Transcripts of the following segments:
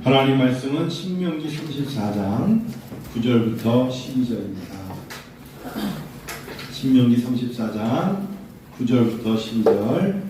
하나님 말씀은 신명기 34장 9절부터 12절입니다. 신명기 34장 9절부터 12절.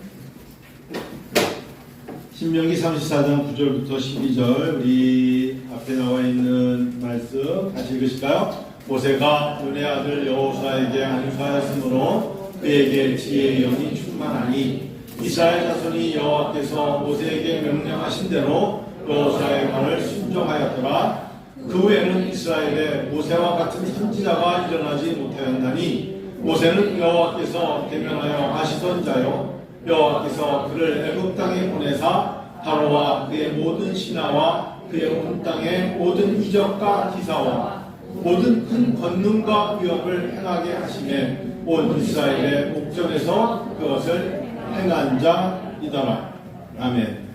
신명기 34장 9절부터 12절 우리 앞에 나와 있는 말씀 같이 읽으실까요? 모세가 눈의 아들 여호수아에게 안수하였으므로 그에게 지혜의 영이 충만하니 이스라엘 자손이 여호와께서 모세에게 명령하신 대로 여호수아의 말을 순종하였더라. 그 후에는 이스라엘에 모세와 같은 선지자가 일어나지 못하였나니 모세는 여호와께서 대면하여 하시던 자요 여호와께서 그를 애굽 땅에 보내사 바로와 그의 모든 신하와 그의 온 땅의 모든 이적과 기사와 모든 큰 권능과 위협을 행하게 하시매 온 이스라엘의 목전에서 그것을 행한 자이더라. 아멘.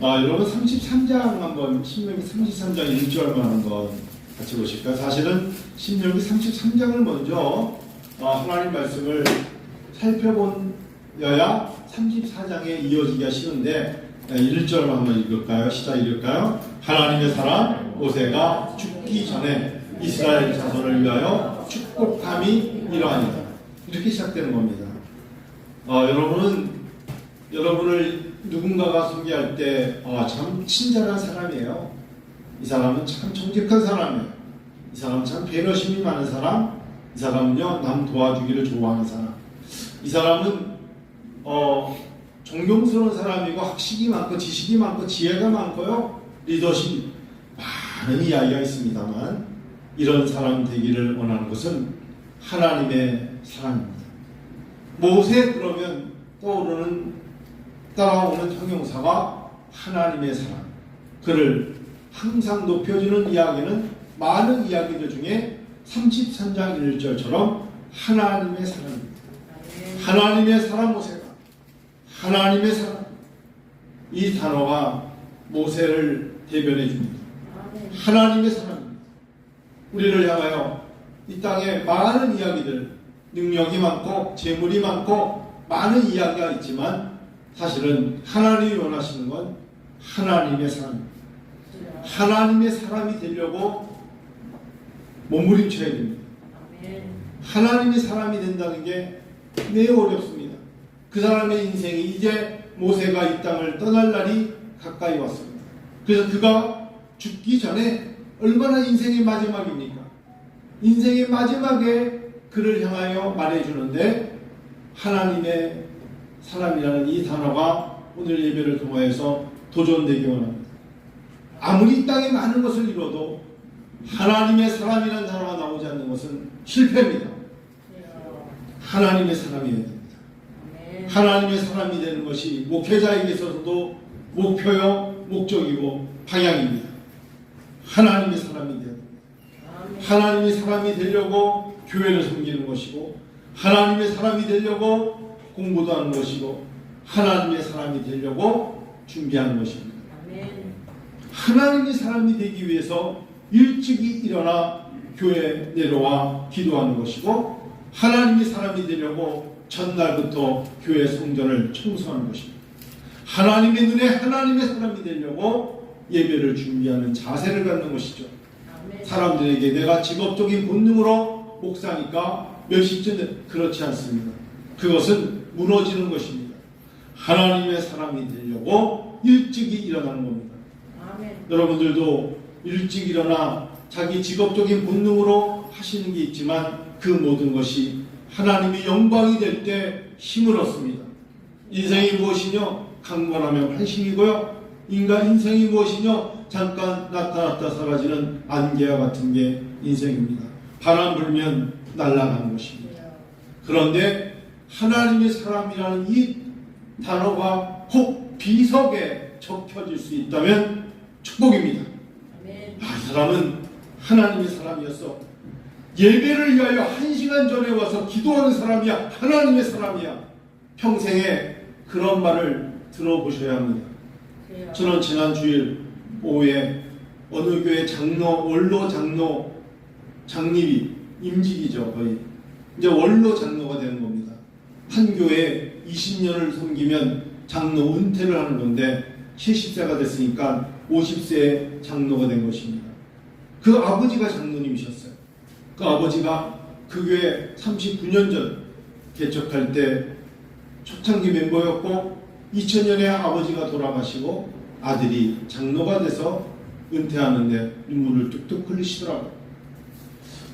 여러분 33장 한번 신명기 33장 1절만 한번 같이 보실까요? 사실은 신명기 33장을 먼저 하나님 말씀을 살펴본여야 34장에 이어지기가 쉬운데 1절만 한번 읽을까요? 시작 읽을까요? 하나님의 사람 모세가 죽기 전에 이스라엘 자손을 위하여 축복함이 이러하니라. 이렇게 시작되는 겁니다. 여러분을 누군가가 소개할 때 참 친절한 사람이에요. 이 사람은 참 정직한 사람이에요. 이 사람은 참 배려심이 많은 사람. 이 사람은요 남 도와주기를 좋아하는 사람. 이 사람은 존경스러운 사람이고 학식이 많고 지식이 많고 지혜가 많고요 리더십 많은 이야기가 있습니다만 이런 사람 되기를 원하는 것은 하나님의 사람입니다. 모세 그러면 따라오는 형용사가 하나님의 사람. 그를 항상 높여주는 이야기는 많은 이야기들 중에 33장 1절처럼 하나님의 사람입니다. 하나님의 사람 모세가 하나님의 사람. 이 단어가 모세를 대변해 줍니다. 하나님의 사람입니다. 우리를 향하여 이 땅에 많은 이야기들, 능력이 많고 재물이 많고 많은 이야기가 있지만 사실은 하나님이 원하시는 건 하나님의 사람입니다. 하나님의 사람이 되려고 몸부림쳐야 됩니다. 하나님의 사람이 된다는 게 매우 어렵습니다. 그 사람의 인생이 이제 모세가 이 땅을 떠날 날이 가까이 왔습니다. 그래서 그가 죽기 전에 얼마나 인생의 마지막입니까? 인생의 마지막에 그를 향하여 말해주는데 하나님의 사람이라는 이 단어가 오늘 예배를 통하여서 도전되기 원합니다. 아무리 이 땅에 많은 것을 이뤄도 하나님의 사람이라는 단어가 나오지 않는 것은 실패입니다. 하나님의 사람이어야 됩니다. 하나님의 사람이 되는 것이 목회자에게 있어서도 목표요, 목적이고 방향입니다. 하나님의 사람이 되어야 됩니다. 하나님의 사람이 되려고 교회를 섬기는 것이고 하나님의 사람이 되려고 공부도 하는 것이고 하나님의 사람이 되려고 준비하는 것입니다. 하나님의 사람이 되기 위해서 일찍이 일어나 교회에 내려와 기도하는 것이고 하나님의 사람이 되려고 전날부터 교회 성전을 청소하는 것입니다. 하나님의 눈에 하나님의 사람이 되려고 예배를 준비하는 자세를 갖는 것이죠. 사람들에게 내가 직업적인 본능으로 목사니까 몇 시쯤 그렇지 않습니다. 그것은 무너지는 것입니다. 하나님의 사람이 되려고 일찍이 일어나는 겁니다. 여러분들도 일찍 일어나 자기 직업적인 본능으로 하시는 게 있지만 그 모든 것이 하나님의 영광이 될 때 힘을 얻습니다. 인생이 무엇이뇨? 강건하면 환심이고요. 인간 인생이 무엇이뇨? 잠깐 나타났다 사라지는 안개와 같은 게 인생입니다. 바람 불면 날아가는 것입니다. 그런데 하나님의 사람이라는 이 단어가 혹 비석에 적혀질 수 있다면 축복입니다. 이 사람은 하나님의 사람이었어. 예배를 위하여 1시간 전에 와서 기도하는 사람이야. 하나님의 사람이야. 평생에 그런 말을 들어보셔야 합니다. 저는 지난 주일 오후에 어느 교회 장로, 원로 장로 장립이 임직이죠. 거의 이제 원로 장로가 되는 겁니다. 한 교회에 20년을 섬기면 장로 은퇴를 하는 건데 70세가 됐으니까 50세에 장로가 된 것입니다. 그 아버지가 장로님이셨어요. 그 아버지가 그 교회 39년 전 개척할 때 초창기 멤버였고 2000년에 아버지가 돌아가시고 아들이 장로가 돼서 은퇴하는데 눈물을 뚝뚝 흘리시더라고요.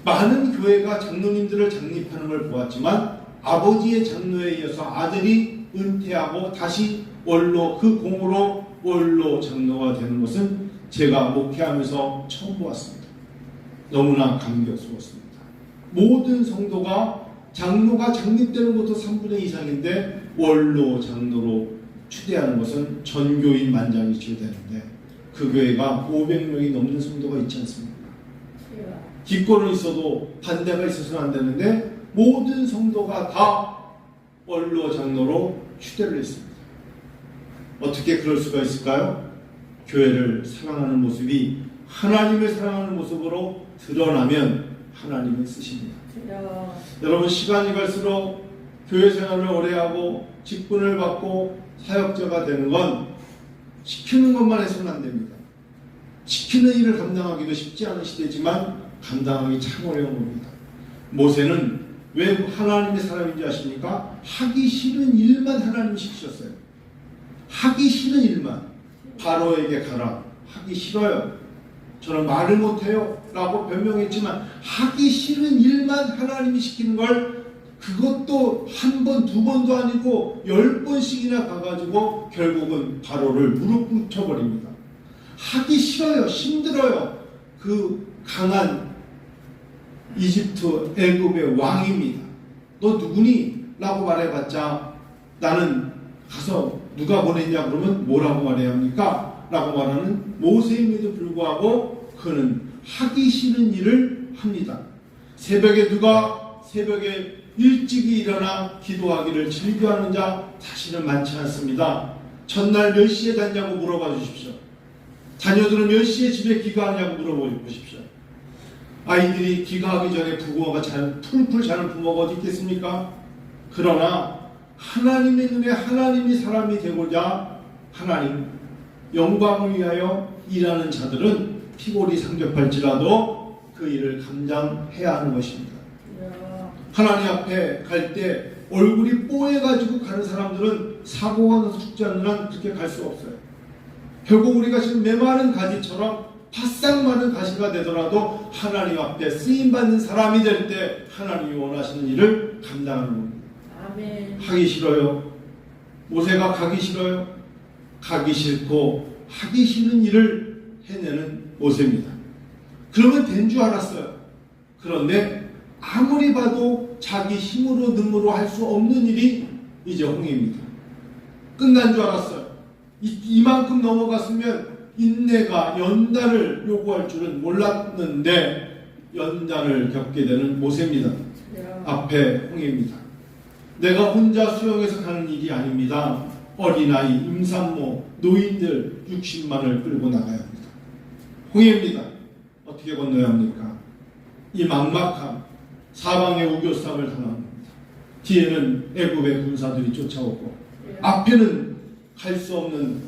많은 교회가 장로님들을 장립하는 걸 보았지만 아버지의 장로에 이어서 아들이 은퇴하고 다시 원로 그 공으로 원로 장로가 되는 것은 제가 목회하면서 처음 보았습니다. 너무나 감격스러웠습니다. 모든 성도가 장로가 장립되는 것도 3분의 2 이상인데 원로 장로로 추대하는 것은 전교인 만장일치가 되는데 그 교회가 500명이 넘는 성도가 있지 않습니까? 기권은 있어도 반대가 있어서는 안 되는데 모든 성도가 다 원로 장로로 추대를 했습니다. 어떻게 그럴 수가 있을까요? 교회를 사랑하는 모습이 하나님을 사랑하는 모습으로 드러나면 하나님을 쓰십니다. 여러분, 시간이 갈수록 교회 생활을 오래 하고 직분을 받고 사역자가 되는 건 시키는 것만 해서는 안 됩니다. 시키는 일을 감당하기도 쉽지 않은 시대지만 감당하기 참 어려운 겁니다. 모세는 왜 하나님의 사람인지 아십니까? 하기 싫은 일만 하나님이 시키셨어요. 하기 싫은 일만. 바로에게 가라. 하기 싫어요. 저는 말을 못해요 라고 변명했지만 하기 싫은 일만 하나님이 시키는 걸 그것도 한 번, 두 번도 아니고 10번씩이나 가가지고 결국은 바로를 무릎 꿇혀버립니다. 하기 싫어요. 힘들어요. 그 강한 이집트 애굽의 왕입니다. 너 누구니? 라고 말해봤자 나는 가서 누가 보냈냐 그러면 뭐라고 말해야 합니까? 라고 말하는 모세임에도 불구하고 그는 하기 싫은 일을 합니다. 새벽에 누가 새벽에 일찍이 일어나 기도하기를 즐겨하는 자 사실은 많지 않습니다. 전날 몇 시에 잤냐고 물어봐 주십시오. 자녀들은 몇 시에 집에 귀가하냐고 물어보십시오. 아이들이 귀가하기 전에 부모가 풀풀 자는 부모가 어디 있겠습니까? 그러나 하나님의 눈에 하나님이 사람이 되고자 하나님 영광을 위하여 일하는 자들은 피골이 상접할지라도 그 일을 감당해야 하는 것입니다. 하나님 앞에 갈 때 얼굴이 뽀해가지고 가는 사람들은 사고가 나서 죽지 않는 한 그렇게 갈 수 없어요. 결국 우리가 지금 메마른 가지처럼 바싹 마른 가시가 되더라도 하나님 앞에 쓰임받는 사람이 될 때 하나님이 원하시는 일을 감당하는 겁니다. 아멘. 하기 싫어요. 모세가 가기 싫어요. 가기 싫고 하기 싫은 일을 해내는 모세입니다. 그러면 된 줄 알았어요. 그런데 아무리 봐도 자기 힘으로 능으로 할 수 없는 일이 이제 홍해입니다. 끝난 줄 알았어요. 이만큼 넘어갔으면 인내가 연단을 요구할 줄은 몰랐는데 연단을 겪게 되는 모세입니다. 앞에 홍해입니다. 내가 혼자 수영해서 가는 일이 아닙니다. 어린아이, 임산모, 노인들 60만을 끌고 나가야 합니다. 홍해입니다. 어떻게 건너야 합니까? 이 막막함, 사방에 우겨쌈을 당합니다. 뒤에는 애굽의 군사들이 쫓아오고 앞에는 갈 수 없는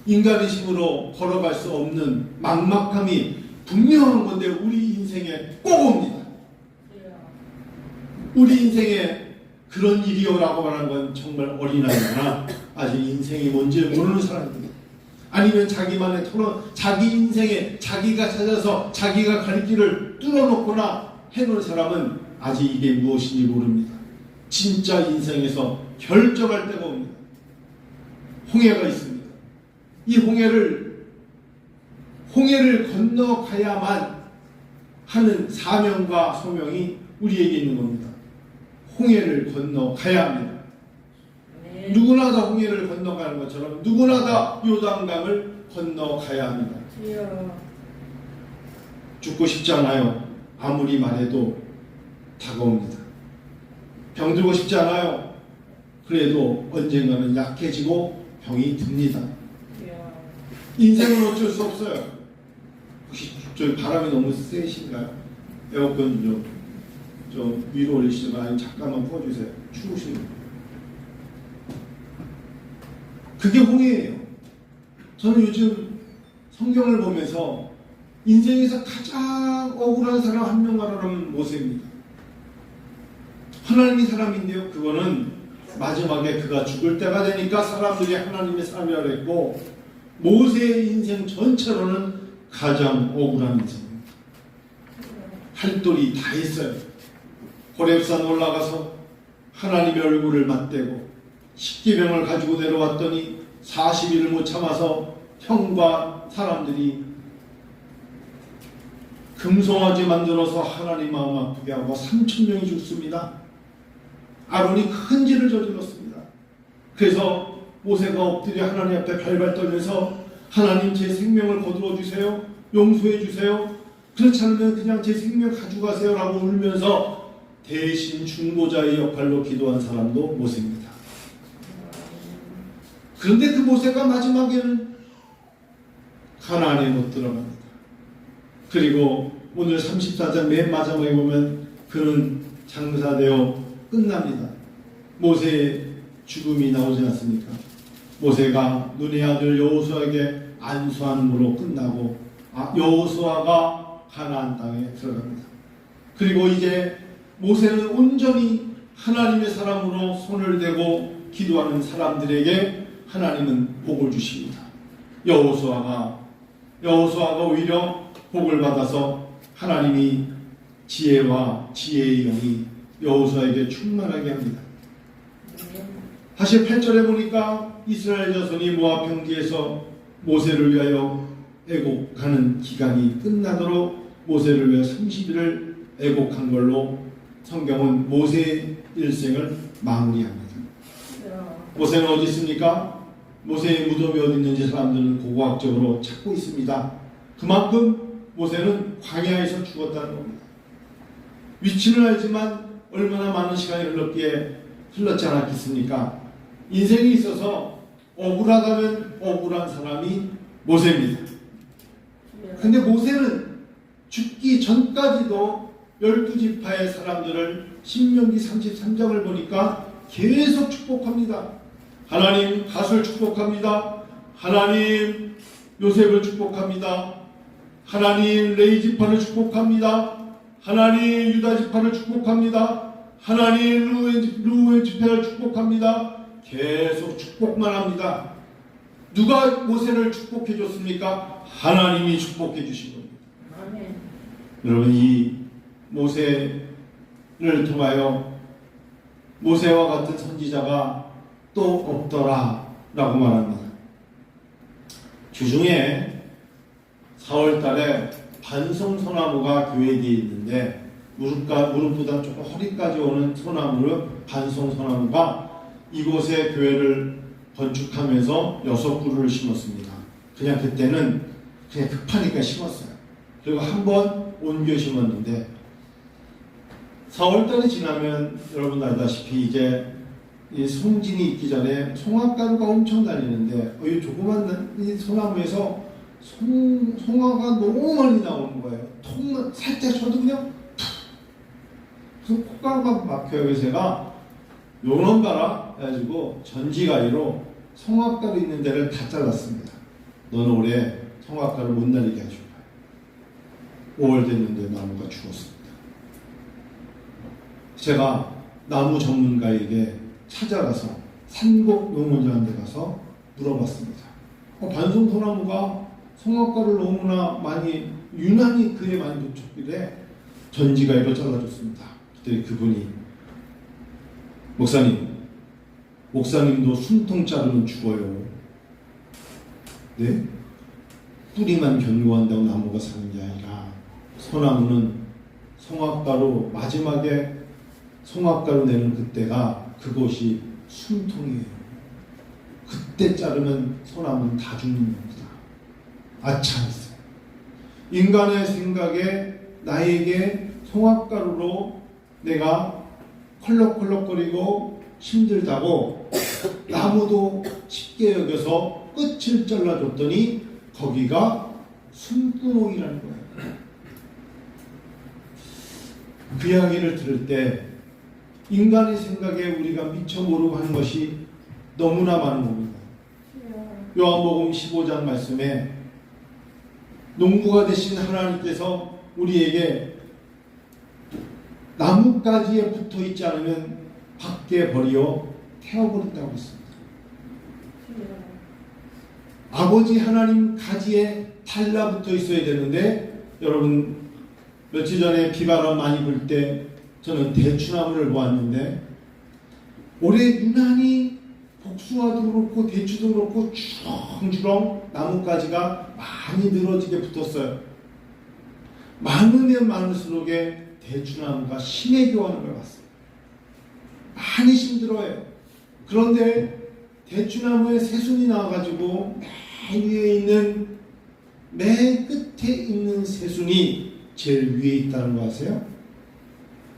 인간의 힘으로 걸어갈 수 없는 막막함이 분명한 건데 우리 인생에 꼭 옵니다. 우리 인생에 그런 일이요라고 말하는 건 정말 어린아이구나. 아직 인생이 뭔지 모르는 사람입니다. 아니면 자기만의 토론, 자기 인생에 자기가 찾아서 자기가 갈 길을 뚫어놓거나 해놓은 사람은 아직 이게 무엇인지 모릅니다. 진짜 인생에서 결정할 때가 옵니다. 홍해가 있습니다. 이 홍해를 건너가야만 하는 사명과 소명이 우리에게 있는 겁니다. 홍해를 건너가야 합니다. 네. 누구나 다 홍해를 건너가는 것처럼 누구나 다 요단강을 건너가야 합니다. 죽고 싶지 않아요. 아무리 말해도 다가옵니다. 병들고 싶지 않아요. 그래도 언젠가는 약해지고 병이 듭니다. 인생은 어쩔 수 없어요. 혹시 저기 바람이 너무 세신가요? 에어컨 좀 위로 올리시거나 아니면 잠깐만 꺼주세요. 추우시면. 그게 홍해예요. 저는 요즘 성경을 보면서 인생에서 가장 억울한 사람 한 명 말하면 모세입니다. 하나님이 사람인데요. 그거는 마지막에 그가 죽을 때가 되니까 사람들이 하나님의 사람이라고 했고, 모세의 인생 전체로는 가장 억울한 인생입니다. 할도리 다 했어요. 호렙산 올라가서 하나님의 얼굴을 맞대고 십계명을 가지고 내려왔더니 40일을 못 참아서 형과 사람들이 금송아지 만들어서 하나님 마음 아프게 하고 3,000명이 죽습니다. 아론이 큰 죄를 저질렀습니다. 그래서 모세가 엎드려 하나님 앞에 발발 떨면서 하나님 제 생명을 거두어 주세요. 용서해 주세요. 그렇지 않으면 그냥 제 생명 가져가세요 라고 울면서 대신 중보자의 역할로 기도한 사람도 모세입니다. 그런데 그 모세가 마지막에는 가나안에 못 들어갑니다. 그리고 오늘 34장 맨 마지막에 보면 그는 장사되어 끝납니다. 모세의 죽음이 나오지 않습니까? 모세가 눈의 아들 여호수아에게 안수함으로 끝나고 여호수아가 가나안 땅에 들어갑니다. 그리고 이제 모세는 온전히 하나님의 사람으로 손을 대고 기도하는 사람들에게 하나님은 복을 주십니다. 여호수아가 오히려 복을 받아서 하나님이 지혜와 지혜의 영이 여호수아에게 충만하게 합니다. 사실 8절에 보니까 이스라엘 자손이 모압 평지에서 모세를 위하여 애곡하는 기간이 끝나도록 모세를 위해 30일을 애곡한 걸로 성경은 모세의 일생을 마무리합니다. 모세는 어디 있습니까? 모세의 무덤이 어디 있는지 사람들은 고고학적으로 찾고 있습니다. 그만큼 모세는 광야에서 죽었다는 겁니다. 위치는 알지만 얼마나 많은 시간이 흘렀지 않았겠습니까? 인생에 있어서 억울하다면 억울한 사람이 모세입니다. 근데 모세는 죽기 전까지도 12지파의 사람들을 신명기 33장을 보니까 계속 축복합니다. 하나님 갓을 축복합니다. 하나님 요셉을 축복합니다. 하나님 레위 지파를 축복합니다. 하나님 유다 지파를 축복합니다. 하나님 루벤 지파를 축복합니다. 계속 축복만 합니다. 누가 모세를 축복해 줬습니까? 하나님이 축복해 주신 겁니다. 아멘. 여러분, 이 모세를 통하여 모세와 같은 선지자가 또 없더라 라고 말합니다. 주중에 4월달에 반송소나무가 교회에 있는데 무릎보다 조금 허리까지 오는 소나무를 반송소나무가 이곳에 교회를 건축하면서 6그루를 심었습니다. 그냥 그때는 그냥 급하니까 심었어요. 그리고 한번 옮겨 심었는데 4월달이 지나면 여러분 알다시피 이제 이 송진이 있기 전에 송화가루가 엄청 다니는데 이 조그만 이 소나무에서 송화가 너무 많이 나오는 거예요. 통 살짝 쳐도 그냥 그래서 코가 막 막혀요. 그래서 제가 요런 가라 해가지고 전지가위로 송화가루 있는 데를 다 잘랐습니다. 너는 올해 송화가루 못 날리게 해줄 거야. 5월 됐는데 나무가 죽었습니다. 제가 나무 전문가에게 찾아가서 산곡농원장한테 가서 물어봤습니다. 반송소나무가 송화가루를 너무나 많이 유난히 그에 많이 붙였길래 전지가위로 잘라줬습니다. 그때 그분이 목사님도 숨통 자르면 죽어요. 네? 뿌리만 견고한다고 나무가 사는 게 아니라 소나무는 송화가루 마지막에 송화가루 내는 그때가 그것이 숨통이에요. 그때 자르면 소나무는 다 죽는 겁니다. 아차했어요. 인간의 생각에 나에게 송화가루로 내가 컬럭컬럭거리고 힘들다고 나무도 쉽게 여겨서 끝을 잘라줬더니 거기가 숨구멍이라는 거예요. 그 이야기를 들을 때 인간의 생각에 우리가 미처 모르고 하는 것이 너무나 많은 겁니다. 요한복음 15장 말씀에 농부가 되신 하나님께서 우리에게 나뭇가지에 붙어 있지 않으면 밖에 버리어 태워버린다고 했습니다. 아버지 하나님 가지에 달라붙어 있어야 되는데, 여러분 며칠 전에 비바람 많이 불 때 저는 대추나무를 보았는데, 올해 유난히 복숭아도 그렇고 대추도 그렇고 주렁주렁 나뭇가지가 많이 늘어지게 붙었어요. 많으면 많을수록 대추나무가 심해 교하는 걸 봤어요. 많이 힘들어요. 그런데 대추나무에 새순이 나와가지고 맨 위에 있는, 맨 끝에 있는 새순이 제일 위에 있다는 거 아세요?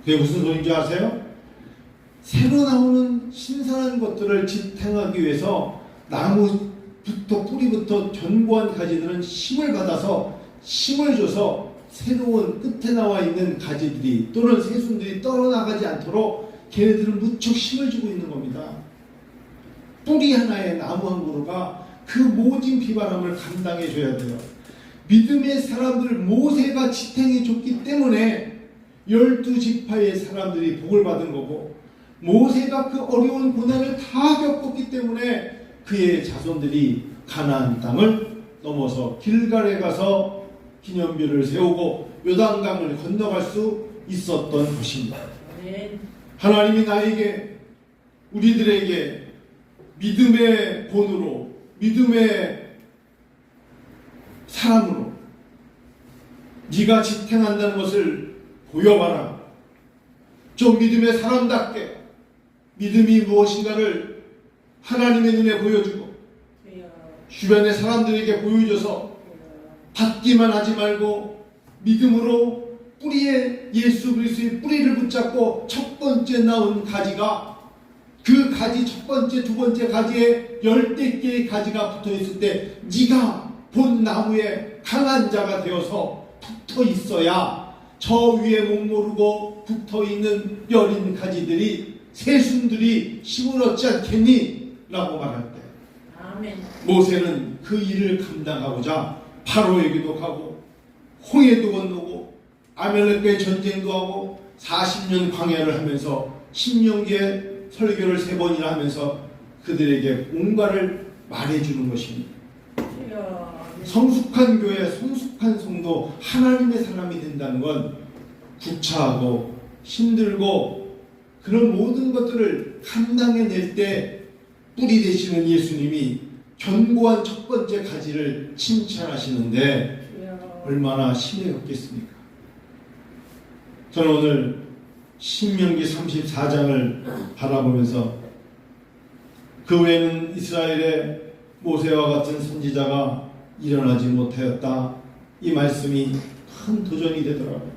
그게 무슨 소리인지 아세요? 새로 나오는 신선한 것들을 지탱하기 위해서 나무부터 뿌리부터 견고한 가지들은 힘을 받아서, 힘을 줘서 새로운 끝에 나와 있는 가지들이 또는 새순들이 떨어나가지 않도록 걔네들은 무척 힘을 주고 있는 겁니다. 뿌리 하나의 나무 한 그루가 그 모진 비바람을 감당해 줘야 돼요. 믿음의 사람들 모세가 지탱해 줬기 때문에 12지파의 사람들이 복을 받은 거고, 모세가 그 어려운 고난을 다 겪었기 때문에 그의 자손들이 가나안 땅을 넘어서 길갈에 가서 기념비를 세우고 요단강을 건너갈 수 있었던 것입니다. 하나님이 나에게, 우리들에게 믿음의 본으로, 믿음의 사람으로 네가 지탱한다는 것을 보여봐라. 좀 믿음의 사람답게 믿음이 무엇인가를 하나님의 눈에 보여주고 주변의 사람들에게 보여줘서 받기만 하지 말고 믿음으로 뿌리에, 예수 그리스도의 뿌리를 붙잡고 첫 번째 나온 가지가, 그 가지 첫 번째, 두 번째 가지에 10개의 가지가 붙어 있을 때 네가 본 나무에 강한 자가 되어서 붙어 있어야 저 위에 목모르고 붙어 있는 여린 가지들이, 새순들이 힘을 얻지 않겠니? 라고 말할 때, 아멘. 모세는 그 일을 감당하고자 바로에게도 가고 홍해도 건너고 아멜렉과의 전쟁도 하고 40년 광야를 하면서 신명기의 설교를 3번이나 하면서 그들에게 뭔가를 말해주는 것입니다. 성숙한 교회, 성숙한 성도, 하나님의 사람이 된다는 건 구차하고 힘들고 그런 모든 것들을 감당해낼 때 뿌리 되시는 예수님이 견고한 첫 번째 가지를 칭찬하시는데 얼마나 힘이 없겠습니까? 저는 오늘 신명기 34장을 바라보면서 그 외에는 이스라엘의 모세와 같은 선지자가 일어나지 못하였다, 이 말씀이 큰 도전이 되더라고요.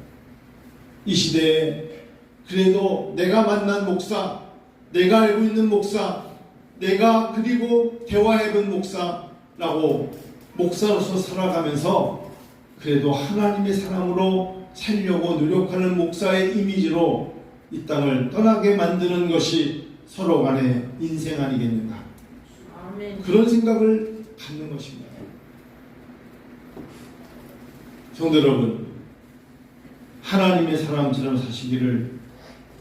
이 시대에 그래도 내가 만난 목사, 내가 알고 있는 목사, 내가 그리고 대화해본 목사라고 목사로서 살아가면서 그래도 하나님의 사람으로 살려고 노력하는 목사의 이미지로 이 땅을 떠나게 만드는 것이 서로 간의 인생 아니겠는가, 아멘. 그런 생각을 갖는 것입니다. 성도 여러분, 하나님의 사람처럼 사시기를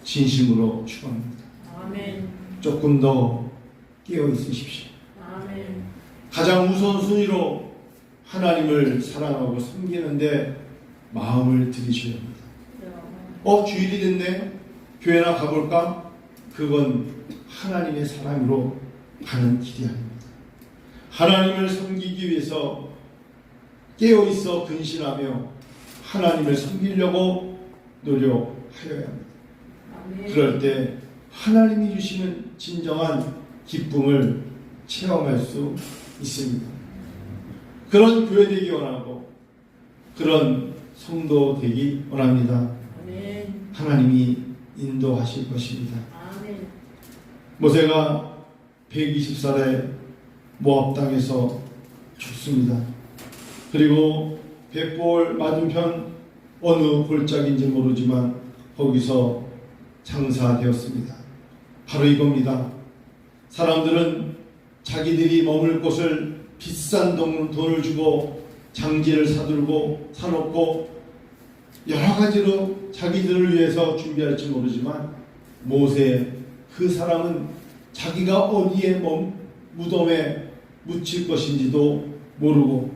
진심으로 축원합니다. 아멘. 조금 더 깨어 있으십시오. 아멘. 가장 우선순위로 하나님을 사랑하고 섬기는데 마음을 들이셔야 합니다. 주일이 됐네, 교회나 가볼까? 그건 하나님의 사람으로 가는 길이 아닙니다. 하나님을 섬기기 위해서 깨어있어 근신하며 하나님을 섬기려고 노력하여야 합니다. 아멘. 그럴 때 하나님이 주시는 진정한 기쁨을 체험할 수 있습니다. 그런 교회 되기 원하고 그런 성도 되기 원합니다. 아멘. 하나님이 인도하실 것입니다. 아멘. 모세가 120살에 모압 땅에서 죽습니다. 그리고 벳볼 맞은편 어느 골짜기인지 모르지만 거기서 장사되었습니다. 바로 이겁니다. 사람들은 자기들이 머물 곳을 비싼 돈을 주고 장지를 사놓고 여러 가지로 자기들을 위해서 준비할지 모르지만 모세 그 사람은 자기가 어디에 무덤에 묻힐 것인지도 모르고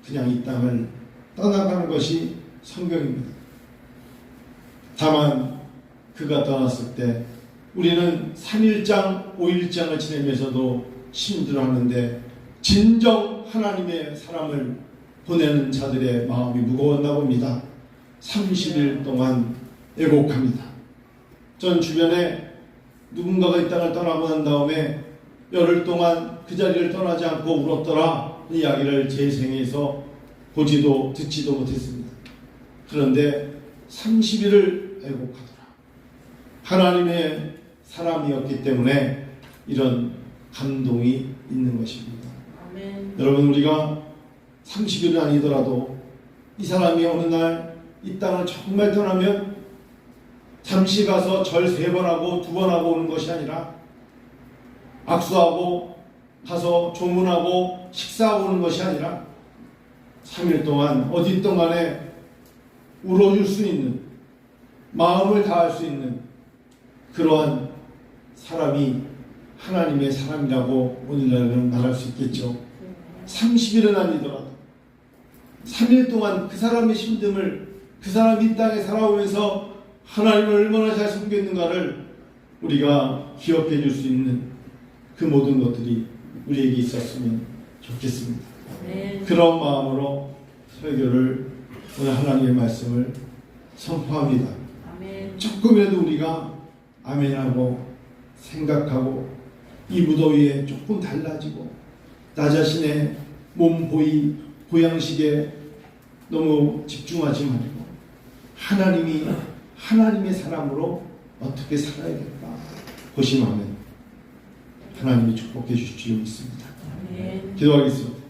그냥 이 땅을 떠나가는 것이 성경입니다. 다만 그가 떠났을 때 우리는 3일장, 5일장을 지내면서도 힘들어하는데 진정 하나님의 사람을 보내는 자들의 마음이 무거웠나 봅니다. 30일 동안 애곡합니다. 전 주변에 누군가가 이 땅을 떠나고 난 다음에 열흘 동안 그 자리를 떠나지 않고 울었더라 이 이야기를 제 생에서 보지도 듣지도 못했습니다. 그런데 30일을 애곡하더라. 하나님의 사람이었기 때문에 이런 감동이 있는 것입니다. 아멘. 여러분 우리가 30일은 아니더라도 이 사람이 어느 날 이 땅을 정말 떠나면 잠시 가서 절 3번 하고 2번 하고 오는 것이 아니라 악수하고 가서 조문하고 식사하고 오는 것이 아니라 3일 동안 어디 있던 간에 울어줄 수 있는 마음을 다할 수 있는 그러한 사람이 하나님의 사람이라고 오늘날은 말할 수 있겠죠. 30일은 아니더라도 3일 동안 그 사람의 힘듦을 그 사람이 이 땅에 살아오면서 하나님을 얼마나 잘 섬겼는가를 우리가 기억해 줄 수 있는 그 모든 것들이 우리에게 있었으면 좋겠습니다. 아멘. 그런 마음으로 설교를 오늘 하나님의 말씀을 선포합니다. 아멘. 조금이라도 우리가 아멘하고 생각하고 이 무더위에 조금 달라지고 나 자신의 몸 보양식에 너무 집중하지 말고 하나님의 사람으로 어떻게 살아야 될까 고심하면 하나님이 축복해 주실 줄 믿습니다. 아멘. 기도하겠습니다.